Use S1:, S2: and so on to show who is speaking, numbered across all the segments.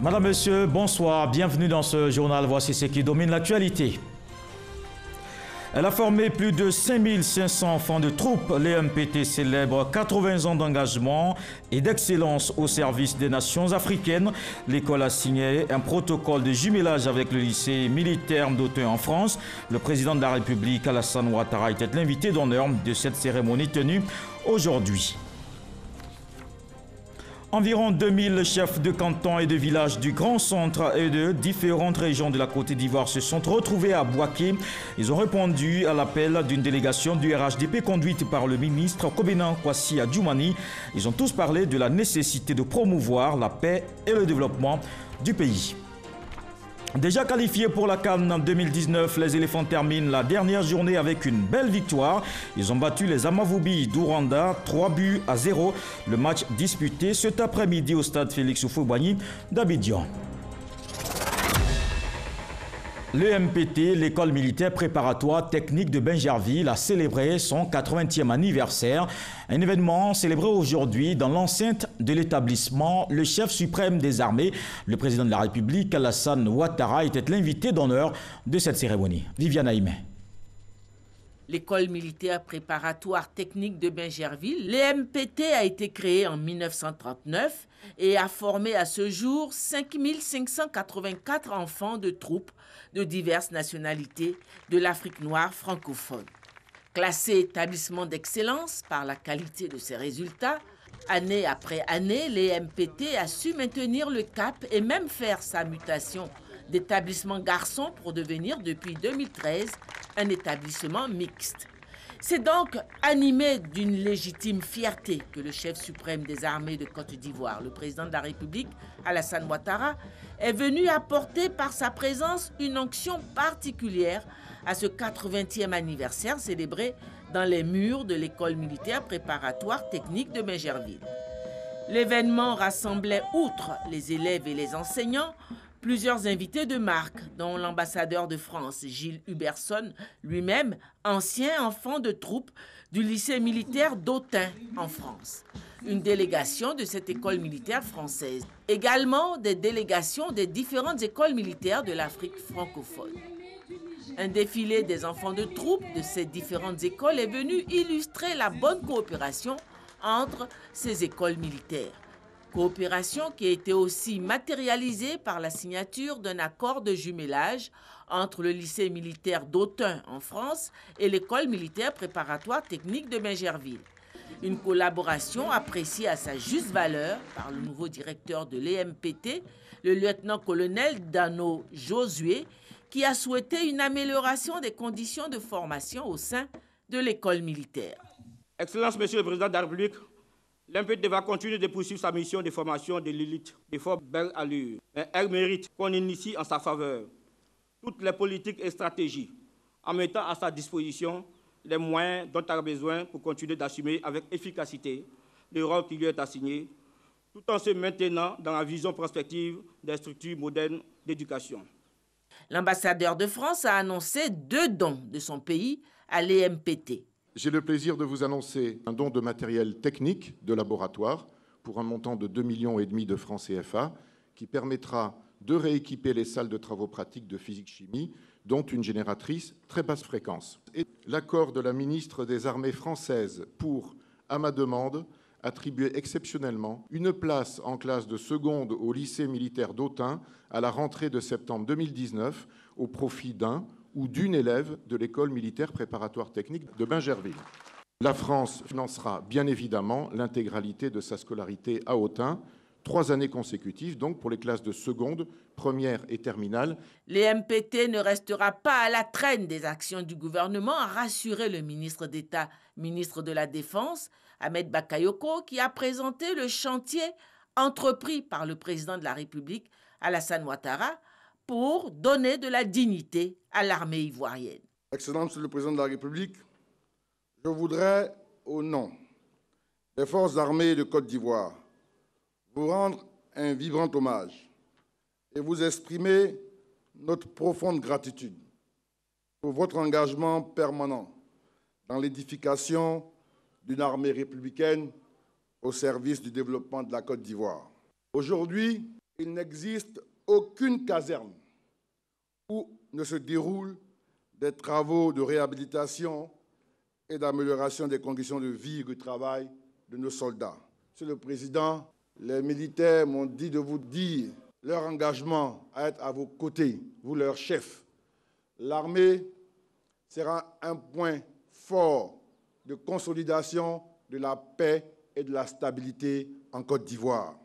S1: Madame, Monsieur, bonsoir. Bienvenue dans ce journal. Voici ce qui domine l'actualité. Elle a formé plus de 5500 enfants de troupes. L'EMPT célèbre 80 ans d'engagement et d'excellence au service des nations africaines. L'école a signé un protocole de jumelage avec le lycée militaire d'Autun en France. Le président de la République, Alassane Ouattara, était l'invité d'honneur de cette cérémonie tenue aujourd'hui. Environ 2000 chefs de canton et de villages du Grand Centre et de différentes régions de la Côte d'Ivoire se sont retrouvés à Bouaké. Ils ont répondu à l'appel d'une délégation du RHDP conduite par le ministre Kobena Kwasi Adjoumani. Ils ont tous parlé de la nécessité de promouvoir la paix et le développement du pays. Déjà qualifiés pour la CAN 2019, les éléphants terminent la dernière journée avec une belle victoire. Ils ont battu les Amavubi d'Ouranda 3-0. Le match disputé cet après-midi au stade Félix Houphouët-Boigny d'Abidjan. L'EMPT, l'école militaire préparatoire technique de Bingerville, a célébré son 80e anniversaire. Un événement célébré aujourd'hui dans l'enceinte de l'établissement. Le chef suprême des armées, le président de la République, Alassane Ouattara, était l'invité d'honneur de cette cérémonie. Viviane Aïmé.
S2: L'école militaire préparatoire technique de Bingerville, l'EMPT, a été créée en 1939 et a formé à ce jour 5584 enfants de troupes de diverses nationalités de l'Afrique noire francophone. Classé établissement d'excellence par la qualité de ses résultats, année après année, l'EMPT a su maintenir le cap et même faire sa mutation d'établissement garçon pour devenir depuis 2013 un établissement mixte. C'est donc animé d'une légitime fierté que le chef suprême des armées de Côte d'Ivoire, le président de la République, Alassane Ouattara, est venu apporter par sa présence une onction particulière à ce 80e anniversaire célébré dans les murs de l'école militaire préparatoire technique de Bingerville. L'événement rassemblait, outre les élèves et les enseignants, plusieurs invités de marque, dont l'ambassadeur de France, Gilles Huberson, lui-même ancien enfant de troupe du lycée militaire d'Autun en France. Une délégation de cette école militaire française. Également des délégations des différentes écoles militaires de l'Afrique francophone. Un défilé des enfants de troupe de ces différentes écoles est venu illustrer la bonne coopération entre ces écoles militaires. Coopération qui a été aussi matérialisée par la signature d'un accord de jumelage entre le lycée militaire d'Autun en France et l'école militaire préparatoire technique de Bingerville. Une collaboration appréciée à sa juste valeur par le nouveau directeur de l'EMPT, le lieutenant-colonel Dano Josué, qui a souhaité une amélioration des conditions de formation au sein de l'école militaire.
S3: Excellence, Monsieur le Président de la République, l'EMPT va continuer de poursuivre sa mission de formation de l'élite de fort belle allure. Elle mérite qu'on initie en sa faveur toutes les politiques et stratégies en mettant à sa disposition les moyens dont elle a besoin pour continuer d'assumer avec efficacité le rôle qui lui est assigné, tout en se maintenant dans la vision prospective des structures modernes d'éducation.
S2: L'ambassadeur de France a annoncé 2 dons de son pays à l'EMPT.
S4: J'ai le plaisir de vous annoncer un don de matériel technique de laboratoire pour un montant de 2,5 millions de francs CFA qui permettra de rééquiper les salles de travaux pratiques de physique-chimie, dont une génératrice très basse fréquence. Et l'accord de la ministre des Armées françaises pour, à ma demande, attribuer exceptionnellement une place en classe de seconde au lycée militaire d'Autun à la rentrée de septembre 2019 au profit d'un ou d'une élève de l'école militaire préparatoire technique de Bingerville. La France financera bien évidemment l'intégralité de sa scolarité à Autun, 3 années consécutives, donc pour les classes de seconde, première et terminale.
S2: L'EMPT ne restera pas à la traîne des actions du gouvernement, a rassuré le ministre d'État, ministre de la Défense, Ahmed Bakayoko, qui a présenté le chantier entrepris par le président de la République, Alassane Ouattara, pour donner de la dignité à l'armée ivoirienne.
S5: Excellence le président de la République, je voudrais, au nom des forces armées de Côte d'Ivoire, vous rendre un vibrant hommage et vous exprimer notre profonde gratitude pour votre engagement permanent dans l'édification d'une armée républicaine au service du développement de la Côte d'Ivoire. Aujourd'hui, Il n'existe aucune caserne où ne se déroulent des travaux de réhabilitation et d'amélioration des conditions de vie et de travail de nos soldats. Monsieur le Président, les militaires m'ont dit de vous dire leur engagement à être à vos côtés, vous leur chef. L'armée sera un point fort de consolidation de la paix et de la stabilité en Côte d'Ivoire.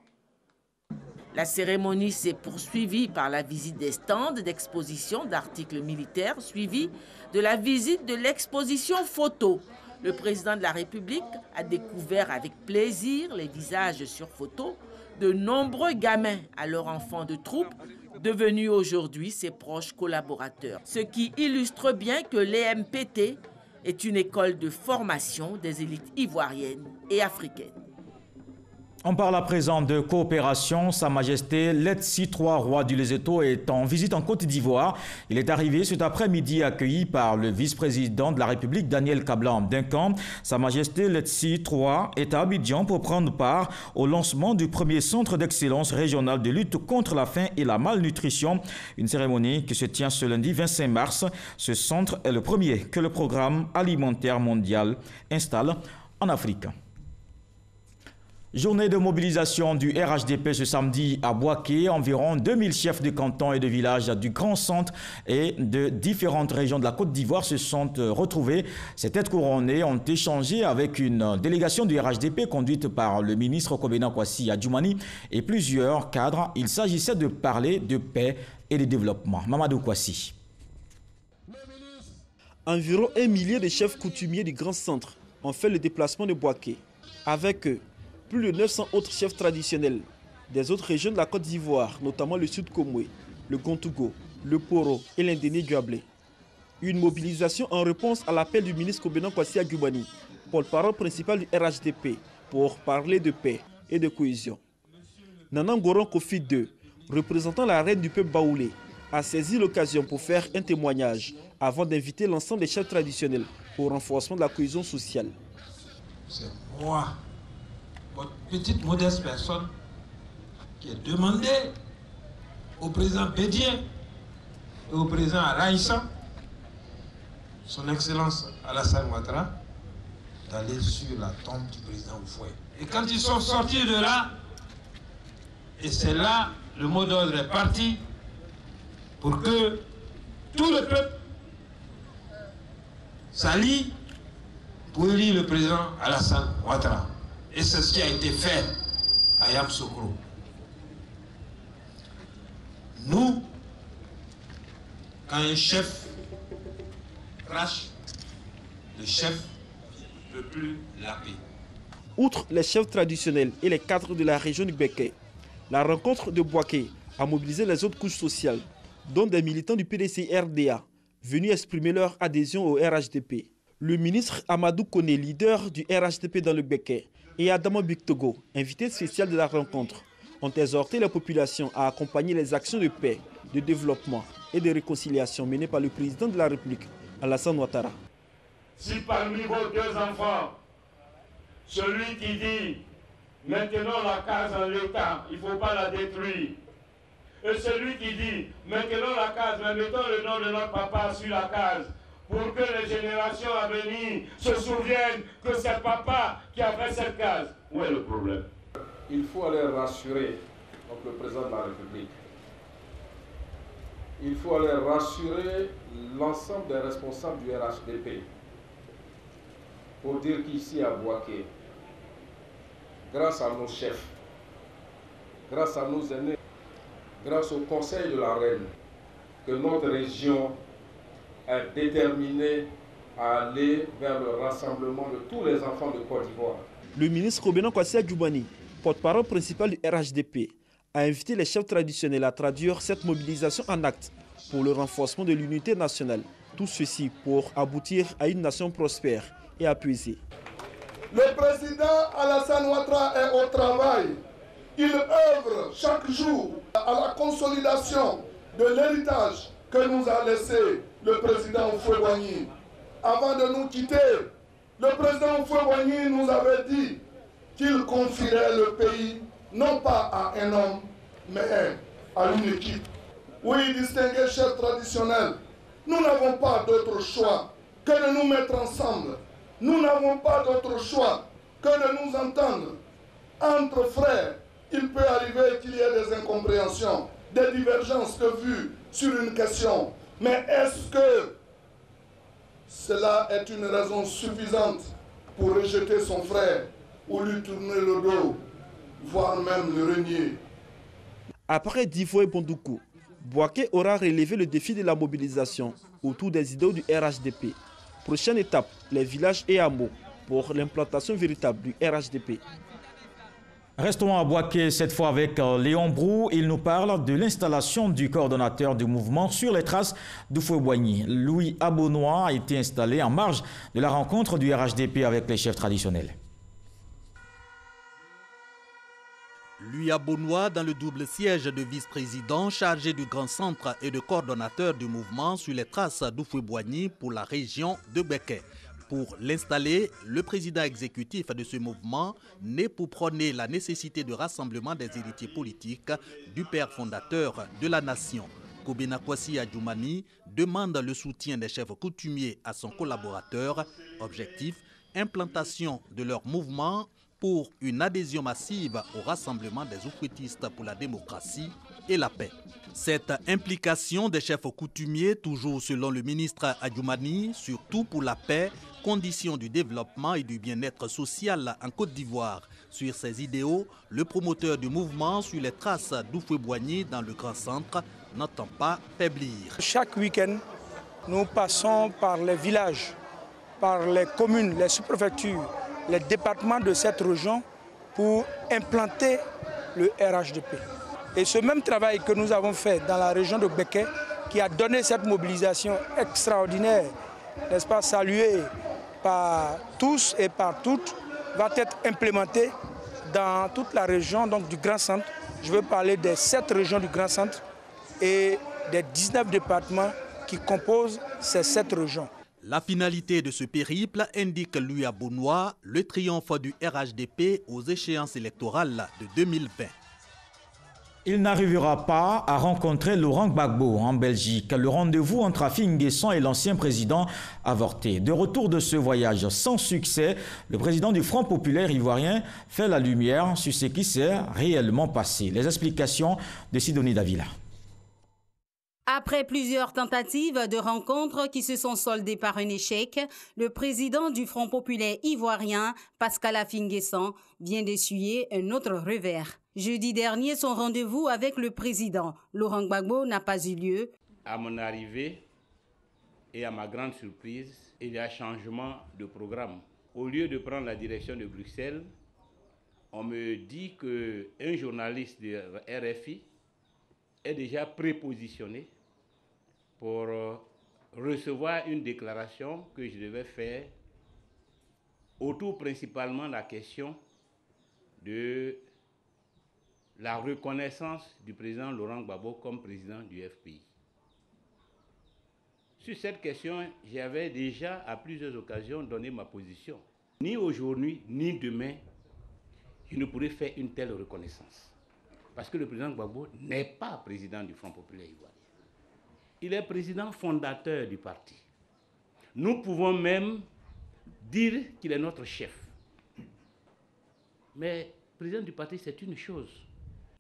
S2: La cérémonie s'est poursuivie par la visite des stands d'exposition d'articles militaires, suivie de la visite de l'exposition photo. Le président de la République a découvert avec plaisir les visages sur photo de nombreux gamins, alors enfants de troupe, devenus aujourd'hui ses proches collaborateurs. Ce qui illustre bien que l'EMPT est une école de formation des élites ivoiriennes et africaines.
S1: On parle à présent de coopération. Sa Majesté Letsi III, roi du Lesotho, est en visite en Côte d'Ivoire. Il est arrivé cet après-midi accueilli par le vice-président de la République, Daniel Kablan-Duncan. Sa Majesté Letsi III est à Abidjan pour prendre part au lancement du premier centre d'excellence régional de lutte contre la faim et la malnutrition. Une cérémonie qui se tient ce lundi 25 mars. Ce centre est le premier que le Programme alimentaire mondial installe en Afrique. Journée de mobilisation du RHDP ce samedi à Bouaké. Environ 2000 chefs de canton et de villages du Grand Centre et de différentes régions de la Côte d'Ivoire se sont retrouvés. Ces têtes couronnées ont échangé avec une délégation du RHDP conduite par le ministre Kobena Kwasi Adjoumani et plusieurs cadres. Il s'agissait de parler de paix et de développement. Mamadou Kwasi.
S6: Environ 1 millier de chefs coutumiers du Grand Centre ont fait le déplacement de Bouaké. Avec eux, plus de 900 autres chefs traditionnels des autres régions de la Côte d'Ivoire, notamment le Sud Komoué, le Gontougo, le Poro et l'Indéné Guablé. Une mobilisation en réponse à l'appel du ministre Kobena Kwasi Adjoumani, porte-parole principal du RHDP, pour parler de paix et de cohésion. Nana Ngoron Kofi II, représentant la reine du peuple baoulé, a saisi l'occasion pour faire un témoignage avant d'inviter l'ensemble des chefs traditionnels au renforcement de la cohésion sociale.
S7: C'est moi, votre petite modeste personne, qui a demandé au président Bédier et au président Raïssa, son Excellence Alassane Ouattara, d'aller sur la tombe du président Oufoué. Et quand ils sont sortis de là, et c'est là le mot d'ordre est parti pour que tout le peuple s'allie pour élire le président Alassane Ouattara. Et c'est ce qui a été fait à Yamoussoukro. Nous, quand un chef crache, le chef ne peut plus la paix.
S6: Outre les chefs traditionnels et les cadres de la région du Béké, la rencontre de Bouaké a mobilisé les autres couches sociales, dont des militants du PDC-RDA, venus exprimer leur adhésion au RHDP. Le ministre Amadou Koné, leader du RHDP dans le Béké, et Adama Bictogo, invité spécial de la rencontre, ont exhorté la population à accompagner les actions de paix, de développement et de réconciliation menées par le président de la République, Alassane Ouattara.
S8: Si parmi vos deux enfants, celui qui dit « maintenant la case en l'état, il ne faut pas la détruire », et celui qui dit « maintenant la case, mais mettons le nom de notre papa sur la case », pour que les générations à venir se souviennent que c'est papa qui a fait cette case. Où est le problème?
S9: Il faut aller rassurer donc, le président de la République. Il faut aller rassurer l'ensemble des responsables du RHDP pour dire qu'ici à Bouaké, grâce à nos chefs, grâce à nos aînés, grâce au conseil de la reine, que notre région est déterminé à aller vers le rassemblement de tous les enfants de Côte d'Ivoire.
S6: Le ministre Kobena Kwasi Adjoumani, porte-parole principal du RHDP, a invité les chefs traditionnels à traduire cette mobilisation en actes pour le renforcement de l'unité nationale. Tout ceci pour aboutir à une nation prospère et apaisée.
S5: Le président Alassane Ouattara est au travail. Il œuvre chaque jour à la consolidation de l'héritage que nous a laissé le président Houphouët-Boigny. Avant de nous quitter, le président Houphouët-Boigny nous avait dit qu'il confierait le pays non pas à un homme, mais à une équipe. Oui, distingués chefs traditionnels, nous n'avons pas d'autre choix que de nous mettre ensemble. Nous n'avons pas d'autre choix que de nous entendre. Entre frères, il peut arriver qu'il y ait des incompréhensions, des divergences de vues sur une question. Mais est-ce que cela est une raison suffisante pour rejeter son frère ou lui tourner le dos, voire même le renier?
S6: Après Divo et Bondoukou, Bouaké aura relevé le défi de la mobilisation autour des idéaux du RHDP. Prochaine étape, les villages et hameaux pour l'implantation véritable du RHDP.
S1: Restons à Bouaké cette fois avec Léon Brou. Il nous parle de l'installation du coordonnateur du mouvement sur les traces d'Oufoué-Boigny. Louis Abonois a été installé en marge de la rencontre du RHDP avec les chefs traditionnels.
S10: Louis Abonois dans le double siège de vice-président chargé du grand centre et de coordonnateur du mouvement sur les traces d'Oufoué-Boigny pour la région de Béké. Pour l'installer, le président exécutif de ce mouvement né pour prôner la nécessité de rassemblement des héritiers politiques du père fondateur de la nation. Kobena Kwasi Adjoumani demande le soutien des chefs coutumiers à son collaborateur. Objectif, implantation de leur mouvement pour une adhésion massive au rassemblement des oufouettistes pour la démocratie et la paix. Cette implication des chefs coutumiers, toujours selon le ministre Adjoumani, surtout pour la paix, condition du développement et du bien-être social en Côte d'Ivoire. Sur ces idéaux, le promoteur du mouvement sur les traces d'Oufoué-Boigny dans le Grand Centre n'entend pas faiblir.
S11: Chaque week-end, nous passons par les villages, par les communes, les sous-préfectures, les départements de cette région pour implanter le RHDP. Et ce même travail que nous avons fait dans la région de Béké, qui a donné cette mobilisation extraordinaire, n'est-ce pas, saluée par tous et par toutes, va être implémenté dans toute la région donc, du Grand Centre. Je veux parler des 7 régions du Grand Centre et des 19 départements qui composent ces 7 régions.
S10: La finalité de ce périple indique Louis Abonois, le triomphe du RHDP aux échéances électorales de 2020.
S1: Il n'arrivera pas à rencontrer Laurent Gbagbo en Belgique. Le rendez-vous entre Afi N'Guessan et l'ancien président avorté. De retour de ce voyage sans succès, le président du Front populaire ivoirien fait la lumière sur ce qui s'est réellement passé. Les explications de Sidonie Davila.
S12: Après plusieurs tentatives de rencontres qui se sont soldées par un échec, le président du Front populaire ivoirien, Pascal Afi N'Guessan, vient d'essuyer un autre revers. Jeudi dernier, son rendez-vous avec le président Laurent Gbagbo n'a pas eu lieu.
S8: À mon arrivée et à ma grande surprise, il y a changement de programme. Au lieu de prendre la direction de Bruxelles, on me dit qu'un journaliste de RFI est déjà prépositionné pour recevoir une déclaration que je devais faire autour principalement de la question de la reconnaissance du président Laurent Gbagbo comme président du FPI. Sur cette question, j'avais déjà à plusieurs occasions donné ma position. Ni aujourd'hui, ni demain, je ne pourrais faire une telle reconnaissance. Parce que le président Gbagbo n'est pas président du Front populaire ivoirien. Il est président fondateur du parti. Nous pouvons même dire qu'il est notre chef. Mais président du parti, c'est une chose.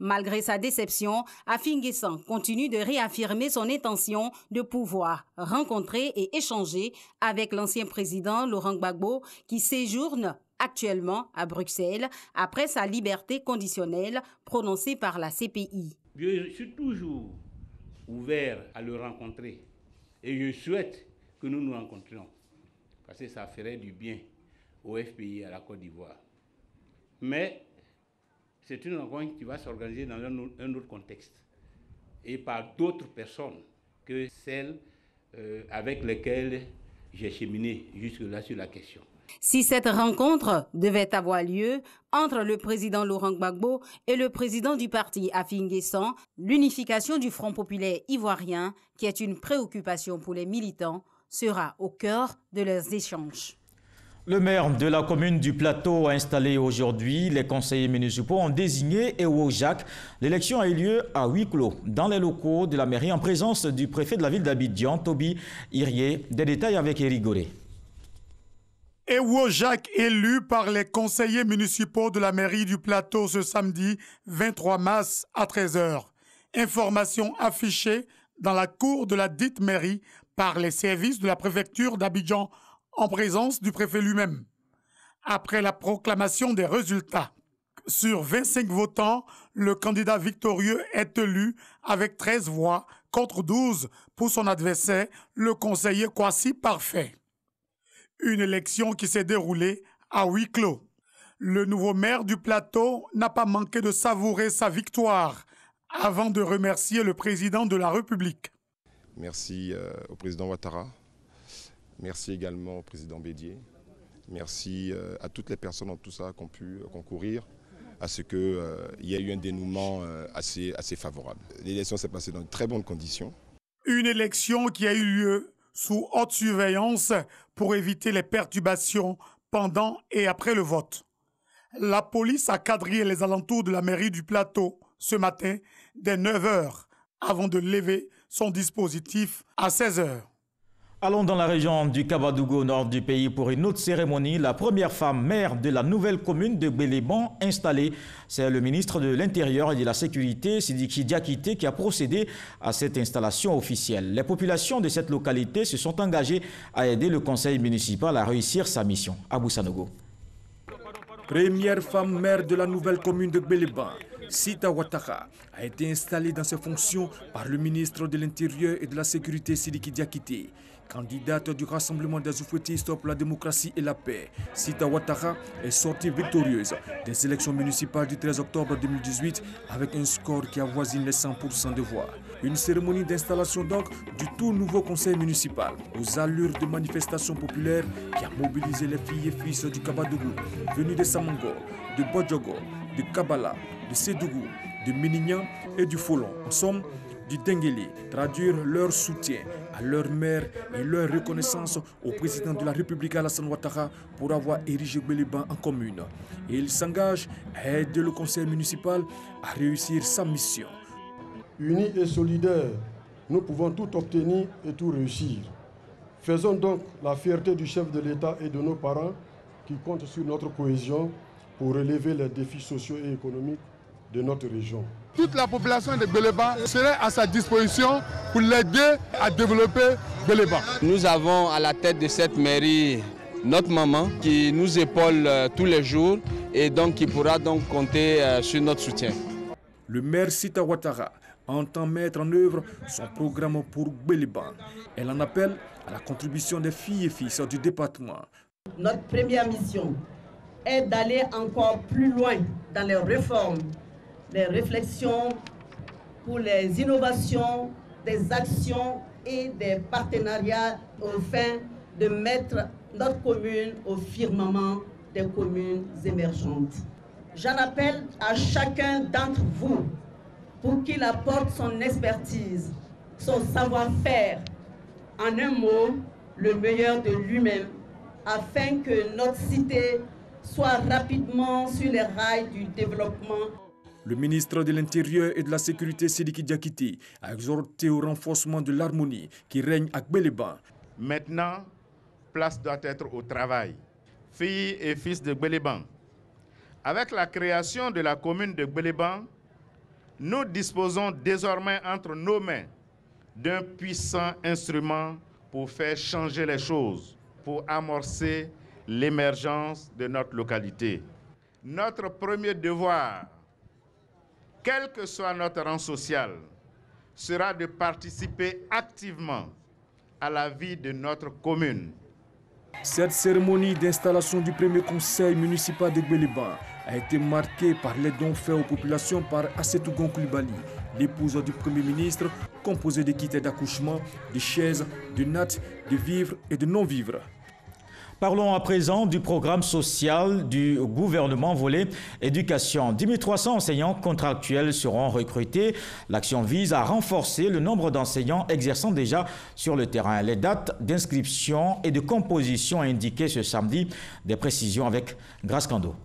S12: Malgré sa déception, Afi N'Guessan continue de réaffirmer son intention de pouvoir rencontrer et échanger avec l'ancien président Laurent Gbagbo qui séjourne actuellement à Bruxelles après sa liberté conditionnelle prononcée par la CPI.
S8: Je suis toujours ouvert à le rencontrer et je souhaite que nous nous rencontrions parce que ça ferait du bien au FPI et à la Côte d'Ivoire. Mais c'est une rencontre qui va s'organiser dans un autre contexte et par d'autres personnes que celles avec lesquelles j'ai cheminé jusque-là sur la question.
S12: Si cette rencontre devait avoir lieu entre le président Laurent Gbagbo et le président du parti Afi N'Guessan, l'unification du Front populaire ivoirien, qui est une préoccupation pour les militants, sera au cœur de leurs échanges.
S1: Le maire de la commune du Plateau a installé aujourd'hui. Les conseillers municipaux ont désigné Ewo Jacques. L'élection a eu lieu à huis clos dans les locaux de la mairie en présence du préfet de la ville d'Abidjan, Toby Irié. Des détails avec Éric Goré.
S13: Ewo Jacques élu par les conseillers municipaux de la mairie du Plateau ce samedi 23 mars à 13h. Information affichée dans la cour de la dite mairie par les services de la préfecture d'Abidjan en présence du préfet lui-même. Après la proclamation des résultats, sur 25 votants, le candidat victorieux est élu avec 13 voix contre 12 pour son adversaire, le conseiller Kwasi Parfait. Une élection qui s'est déroulée à huis clos. Le nouveau maire du Plateau n'a pas manqué de savourer sa victoire avant de remercier le président de la République.
S14: Merci au président Ouattara. Merci également au président Bédié. Merci à toutes les personnes en tout ça qui ont pu concourir à ce qu'il y ait eu un dénouement assez favorable. L'élection s'est passée dans de très bonnes conditions. Une élection qui a eu lieu sous haute surveillance pour éviter les perturbations pendant et après le vote. La police a quadrillé les alentours de la mairie du Plateau ce matin dès 9h avant de lever son dispositif à 16h.
S1: Allons dans la région du Kabadougou, au nord du pays, pour une autre cérémonie. La première femme maire de la nouvelle commune de Gbéléban installée, c'est le ministre de l'Intérieur et de la Sécurité, Sidiki Diakité, qui a procédé à cette installation officielle. Les populations de cette localité se sont engagées à aider le conseil municipal à réussir sa mission. Abou Sanogo.
S15: Première femme maire de la nouvelle commune de Gbéléban, Sita Ouattara, a été installée dans ses fonctions par le ministre de l'Intérieur et de la Sécurité, Sidiki Diakité. Candidate du Rassemblement des oufouettistes pour la démocratie et la paix, Sita Ouattara est sortie victorieuse des élections municipales du 13 octobre 2018 avec un score qui avoisine les 100% de voix. Une cérémonie d'installation donc du tout nouveau conseil municipal aux allures de manifestations populaires qui a mobilisé les filles et fils du Kabadougou, venus de Samango, de Bodjogo, de Kabala, de Sédougou, de Ménignan et du Folon. En somme, du Dengueli, traduire leur soutien à leur maire et leur reconnaissance au président de la République Alassane Ouattara pour avoir érigé Gbéléban en commune. Et il s'engage à aider le conseil municipal à réussir sa mission.
S16: Unis et solidaires, nous pouvons tout obtenir et tout réussir. Faisons donc la fierté du chef de l'État et de nos parents qui comptent sur notre cohésion pour relever les défis sociaux et économiques de notre région.
S17: Toute la population de Gbéléban serait à sa disposition pour l'aider à développer Gbéléban.
S18: Nous avons à la tête de cette mairie notre maman qui nous épaule tous les jours et donc qui pourra donc compter sur notre soutien.
S15: Le maire Sita Ouattara entend mettre en œuvre son programme pour Gbéléban. Elle en appelle à la contribution des filles et fils du département.
S19: Notre première mission est d'aller encore plus loin dans les réformes, les réflexions pour les innovations, des actions et des partenariats afin de mettre notre commune au firmament des communes émergentes. J'en appelle à chacun d'entre vous pour qu'il apporte son expertise, son savoir-faire, en un mot, le meilleur de lui-même, afin que notre cité soit rapidement sur les rails du développement.
S15: Le ministre de l'Intérieur et de la Sécurité, Sidiki Diakité, a exhorté au renforcement de l'harmonie qui règne à Gbéléban.
S20: Maintenant, place doit être au travail. Filles et fils de Gbéléban, avec la création de la commune de Gbéléban, nous disposons désormais entre nos mains d'un puissant instrument pour faire changer les choses, pour amorcer l'émergence de notre localité. Notre premier devoir, quel que soit notre rang social, sera de participer activement à la vie de notre commune.
S15: Cette cérémonie d'installation du premier conseil municipal de Gbéléban a été marquée par les dons faits aux populations par Assetougon Koulibaly, l'épouse du Premier ministre, composée de kits d'accouchement, de chaises, de nattes, de vivres et de non-vivres.
S1: Parlons à présent du programme social du gouvernement volet éducation. 10 300 enseignants contractuels seront recrutés. L'action vise à renforcer le nombre d'enseignants exerçant déjà sur le terrain. Les dates d'inscription et de composition indiquées ce samedi. Des précisions avec Grace Kando.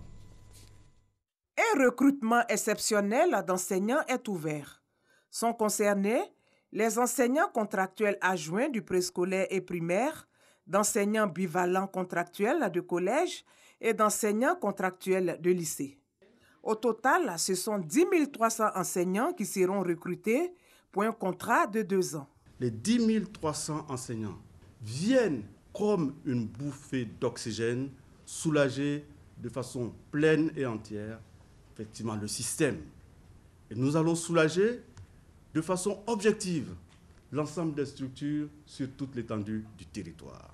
S21: Un recrutement exceptionnel d'enseignants est ouvert. Sont concernés les enseignants contractuels adjoints du préscolaire et primaire, d'enseignants bivalents contractuels de collège et d'enseignants contractuels de lycée. Au total, ce sont 10 300 enseignants qui seront recrutés pour un contrat de 2 ans.
S22: Les 10 300 enseignants viennent comme une bouffée d'oxygène, soulager de façon pleine et entière, effectivement, le système. Et nous allons soulager de façon objective l'ensemble des structures sur toute l'étendue du territoire.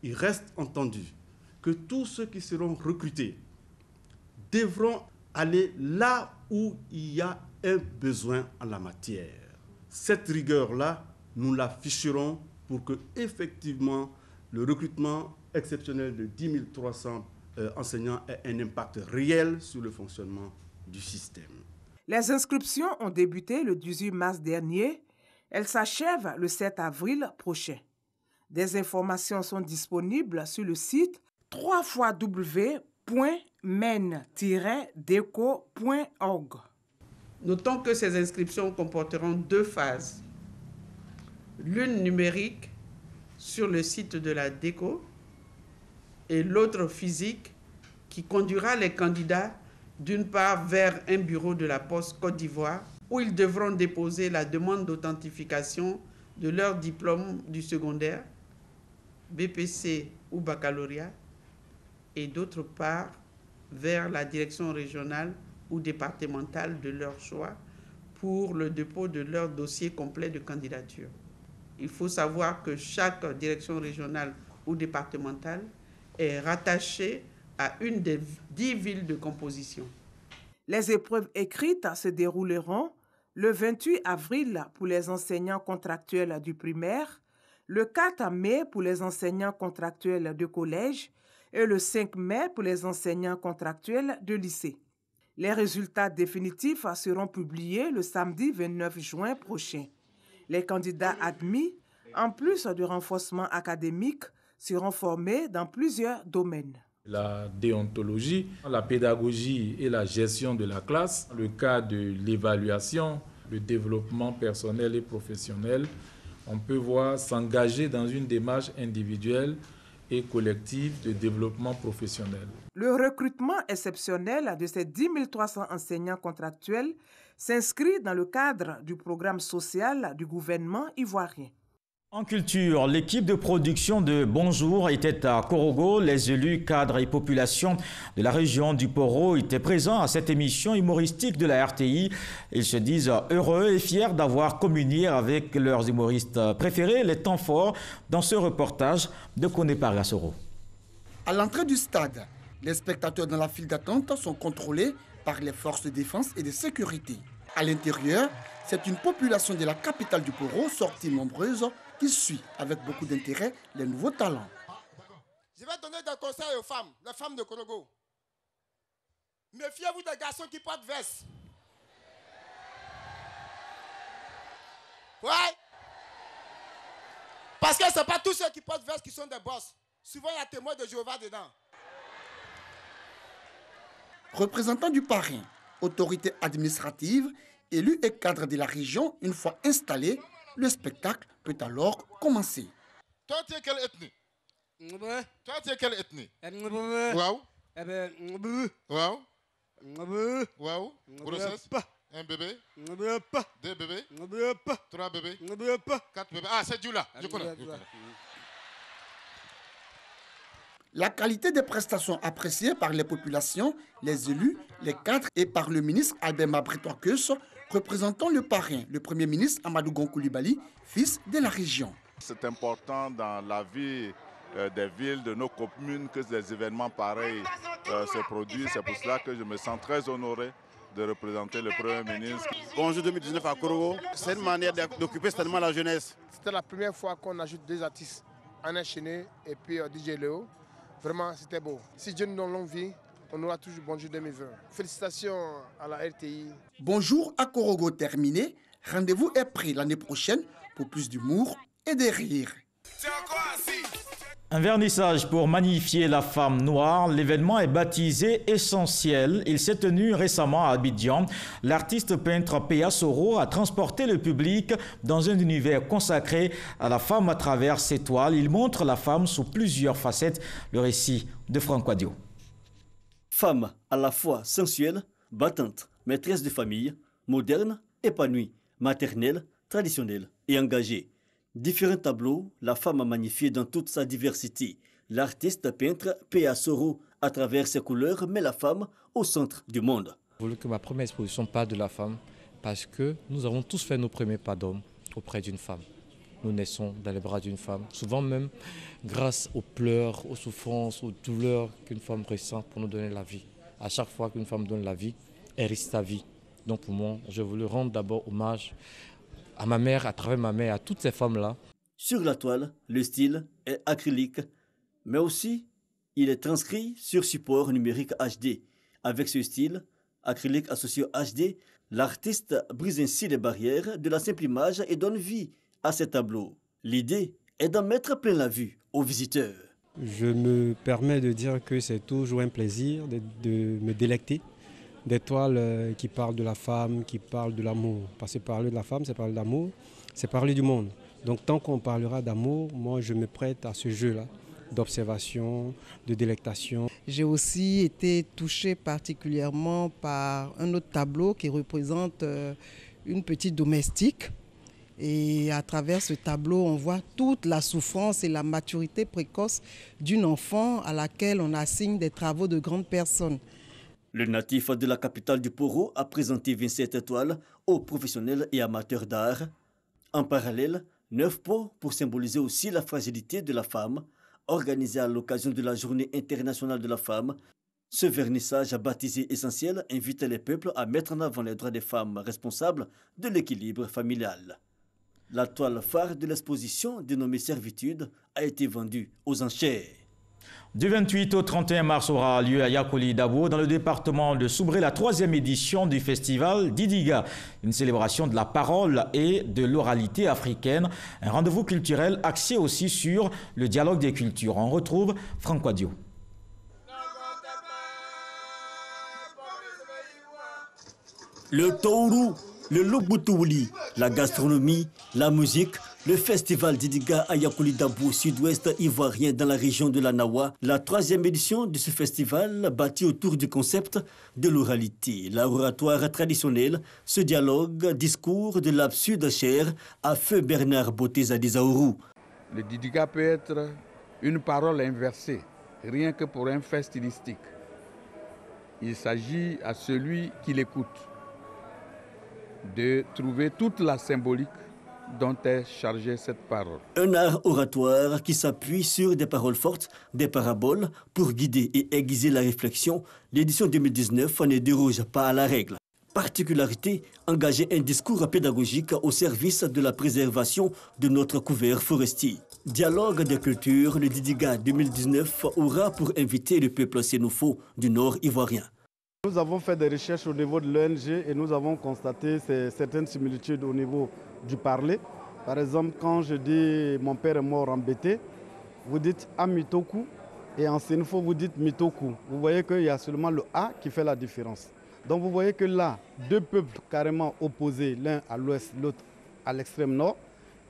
S22: Il reste entendu que tous ceux qui seront recrutés devront aller là où il y a un besoin en la matière. Cette rigueur-là, nous l'afficherons pour que, effectivement, le recrutement exceptionnel de 10 300 enseignants ait un impact réel sur le fonctionnement du système.
S21: Les inscriptions ont débuté le 18 mars dernier. Elles s'achèvent le 7 avril prochain. Des informations sont disponibles sur le site www.men-deco.org.
S23: Notons que ces inscriptions comporteront 2 phases. L'une numérique sur le site de la DECO et l'autre physique qui conduira les candidats d'une part vers un bureau de la Poste Côte d'Ivoire où ils devront déposer la demande d'authentification de leur diplôme du secondaire, BPC ou baccalauréat, et d'autre part vers la direction régionale ou départementale de leur choix pour le dépôt de leur dossier complet de candidature. Il faut savoir que chaque direction régionale ou départementale est rattachée à une des 10 villes de composition.
S21: Les épreuves écrites se dérouleront le 28 avril pour les enseignants contractuels du primaire, le 4 mai pour les enseignants contractuels de collège et le 5 mai pour les enseignants contractuels de lycée. Les résultats définitifs seront publiés le samedi 29 juin prochain. Les candidats admis, en plus du renforcement académique, seront formés dans plusieurs domaines.
S24: La déontologie, la pédagogie et la gestion de la classe, le cas de l'évaluation, le développement personnel et professionnel, on peut voir s'engager dans une démarche individuelle et collective de développement professionnel.
S21: Le recrutement exceptionnel de ces 10 300 enseignants contractuels s'inscrit dans le cadre du programme social du gouvernement ivoirien.
S1: En culture, l'équipe de production de Bonjour était à Korogo. Les élus, cadres et populations de la région du Poro étaient présents à cette émission humoristique de la RTI. Ils se disent heureux et fiers d'avoir communié avec leurs humoristes préférés. Les temps forts dans ce reportage de Koné Pargasoro.
S25: À l'entrée du stade, les spectateurs dans la file d'attente sont contrôlés par les forces de défense et de sécurité. À l'intérieur, c'est une population de la capitale du Poro, sortie nombreuse, qui suit avec beaucoup d'intérêt les nouveaux talents.
S26: Je vais donner des conseils aux femmes, les femmes de Korogo. Méfiez-vous des garçons qui portent veste. Ouais. Parce que ce n'est pas tous ceux qui portent veste qui sont des boss. Souvent, il y a témoins de Jéhovah dedans.
S25: Représentants du parrain, autorité administrative, élus et cadres de la région, une fois installés, le spectacle peut alors commencer.
S26: Toi, tu es quelle ethnie? Toi, tu es quelle ethnie? Waouh. Waouh. Waouh. Grossesse? Un bébé? 2 bébés? 3 bébés? 4 bébés? Ah, c'est Dieu là, je connais.
S25: La qualité des prestations appréciées par les populations, les élus, les cadres et par le ministre Albert Mabritois-Keus, représentant le parrain, le Premier ministre Amadou Gon Coulibaly, fils de la région.
S27: C'est important dans la vie des villes, de nos communes, que des événements pareils se produisent. C'est pour cela que je me sens très honoré de représenter le Premier ministre.
S28: Bonjour 2019 à Korogo, c'est une manière d'occuper certainement la jeunesse.
S29: C'était la première fois qu'on ajoute 2 artistes, Anna Chené et puis DJ Léo.
S2: Vraiment, c'était beau. Si Dieu nous donne longue vie, on aura toujours bonjour de mes voeux. Félicitations à la RTI.
S25: Bonjour à Korogo terminé. Rendez-vous est pris l'année prochaine pour plus d'humour et de rire.
S1: Un vernissage pour magnifier la femme noire. L'événement est baptisé Essentiel. Il s'est tenu récemment à Abidjan. L'artiste peintre Péa Soro a transporté le public dans un univers consacré à la femme à travers ses toiles. Il montre la femme sous plusieurs facettes. Le récit de Franck Wadio.
S3: Femme à la fois sensuelle, battante, maîtresse de famille, moderne, épanouie, maternelle, traditionnelle et engagée. Différents tableaux, la femme a magnifié dans toute sa diversité. L'artiste peintre Péa Soro, à travers ses couleurs, met la femme au centre du monde.
S4: Je voulais que ma première exposition parle de la femme parce que nous avons tous fait nos premiers pas d'homme auprès d'une femme. Nous naissons dans les bras d'une femme, souvent même grâce aux pleurs, aux souffrances, aux douleurs qu'une femme ressent pour nous donner la vie. À chaque fois qu'une femme donne la vie, elle risque sa vie. Donc pour moi, je voulais rendre d'abord hommage à ma mère, à travers ma mère, à toutes ces femmes-là.
S3: Sur la toile, le style est acrylique, mais aussi il est transcrit sur support numérique HD. Avec ce style, acrylique associé au HD, l'artiste brise ainsi les barrières de la simple image et donne vie à ces tableaux. L'idée est d'en mettre plein la vue aux visiteurs.
S5: Je me permets de dire que c'est toujours un plaisir de me délecter des toiles qui parlent de la femme, qui parlent de l'amour. Parce que parler de la femme, c'est parler d'amour, c'est parler du monde. Donc tant qu'on parlera d'amour, moi je me prête à ce jeu-là, d'observation, de délectation.
S6: J'ai aussi été touchée particulièrement par un autre tableau qui représente une petite domestique. Et à travers ce tableau, on voit toute la souffrance et la maturité précoce d'une enfant à laquelle on assigne des travaux de grandes personnes.
S3: Le natif de la capitale du Poro a présenté 27 toiles aux professionnels et amateurs d'art. En parallèle, 9 pots pour symboliser aussi la fragilité de la femme, organisé à l'occasion de la Journée internationale de la femme. Ce vernissage baptisé Essentiel invite les peuples à mettre en avant les droits des femmes responsables de l'équilibre familial. La toile phare de l'exposition, dénommée Servitude, a été vendue aux enchères.
S1: Du 28 au 31 mars aura lieu à Yakoli Dabo, dans le département de Soubré, la 3e édition du festival Didiga, une célébration de la parole et de l'oralité africaine, un rendez-vous culturel axé aussi sur le dialogue des cultures. On retrouve Franck Wadio.
S3: Le Tourou, le Lobutuli, la gastronomie, la musique, le festival Didiga à Yakoli Dabo, sud-ouest ivoirien dans la région de la Nawa, la 3e édition de ce festival bâti autour du concept de l'oralité, l'oratoire traditionnel, ce dialogue, discours de l'absurde cher à feu Bernard Boteza Dizaourou.
S7: Le Didiga peut être une parole inversée, rien que pour un fait stylistique. Il s'agit à celui qui l'écoute de trouver toute la symbolique dont est chargée cette parole.
S3: Un art oratoire qui s'appuie sur des paroles fortes, des paraboles, pour guider et aiguiser la réflexion. L'édition 2019 ne déroge pas à la règle. Particularité, engager un discours pédagogique au service de la préservation de notre couvert forestier. Dialogue des cultures, le Didiga 2019 aura pour inviter le peuple sénoufo du Nord ivoirien.
S22: Nous avons fait des recherches au niveau de l'ONG et nous avons constaté certaines similitudes au niveau du parler. Par exemple, quand je dis « mon père est mort en Bété », vous dites « Amitoku » et en sénoufo, vous dites « Mitoku ». Vous voyez qu'il y a seulement le « A » qui fait la différence. Donc vous voyez que là, deux peuples carrément opposés, l'un à l'ouest, l'autre à l'extrême nord,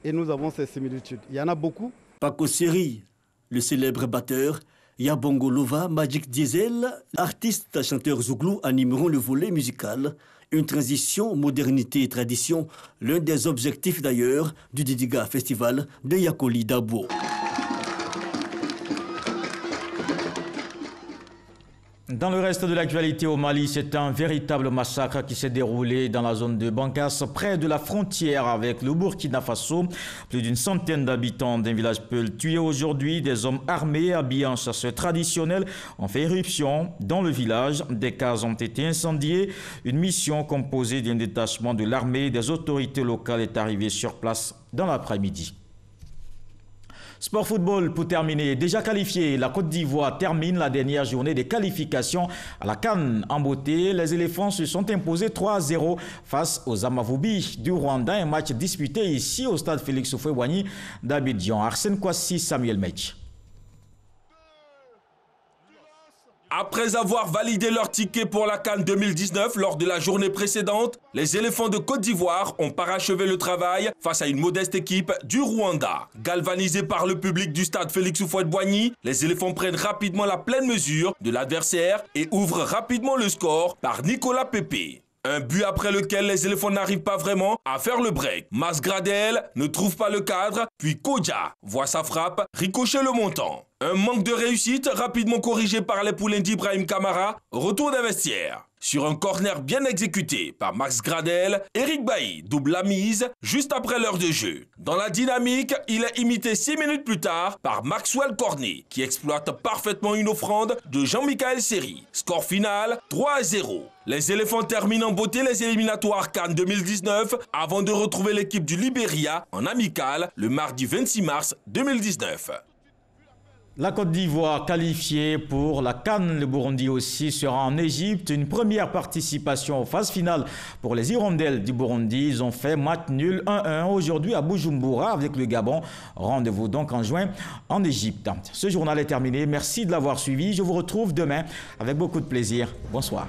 S22: et nous avons ces similitudes. Il y en a beaucoup.
S3: Paco Seri, le célèbre batteur, Yabongo Lova, Magic Diesel, artistes, chanteurs zouglou animeront le volet musical. Une transition, modernité et tradition, l'un des objectifs d'ailleurs du Didiga Festival de Yakoli Dabo.
S1: Dans le reste de l'actualité au Mali, c'est un véritable massacre qui s'est déroulé dans la zone de Bankas, près de la frontière avec le Burkina Faso. Plus d'une centaine d'habitants d'un village Peul tués aujourd'hui. Des hommes armés habillés en chasseurs traditionnels ont fait éruption dans le village. Des cases ont été incendiées. Une mission composée d'un détachement de l'armée et des autorités locales est arrivée sur place dans l'après-midi. Sport football pour terminer. Déjà qualifié, la Côte d'Ivoire termine la dernière journée des qualifications à la CAN en beauté. Les éléphants se sont imposés 3-0 face aux Amavubi du Rwanda. Un match disputé ici au stade Félix Houphouët-Boigny d'Abidjan. Arsène Kouassi, Samuel Metch.
S8: Après avoir validé leur ticket pour la CAN 2019 lors de la journée précédente, les éléphants de Côte d'Ivoire ont parachevé le travail face à une modeste équipe du Rwanda. Galvanisés par le public du stade Félix Houphouët-Boigny, les éléphants prennent rapidement la pleine mesure de l'adversaire et ouvrent rapidement le score par Nicolas Pépé. Un but après lequel les éléphants n'arrivent pas vraiment à faire le break. Mas Gradel ne trouve pas le cadre, puis Kodja voit sa frappe ricocher le montant. Un manque de réussite rapidement corrigé par les poulains d'Ibrahim Kamara, retour des vestiaires. Sur un corner bien exécuté par Max Gradel, Eric Bailly double la mise juste après l'heure de jeu. Dans la dynamique, il est imité 6 minutes plus tard par Maxwell Cornet, qui exploite parfaitement une offrande de Jean-Michel Seri. Score final 3-0. Les éléphants terminent en beauté les éliminatoires CAN 2019 avant de retrouver l'équipe du Libéria en amical le mardi 26 mars 2019.
S1: La Côte d'Ivoire qualifiée pour la CAN, le Burundi aussi sera en Égypte. Une première participation aux phases finales pour les Hirondelles du Burundi. Ils ont fait match nul 1-1 aujourd'hui à Bujumbura avec le Gabon. Rendez-vous donc en juin en Égypte. Ce journal est terminé. Merci de l'avoir suivi. Je vous retrouve demain avec beaucoup de plaisir. Bonsoir.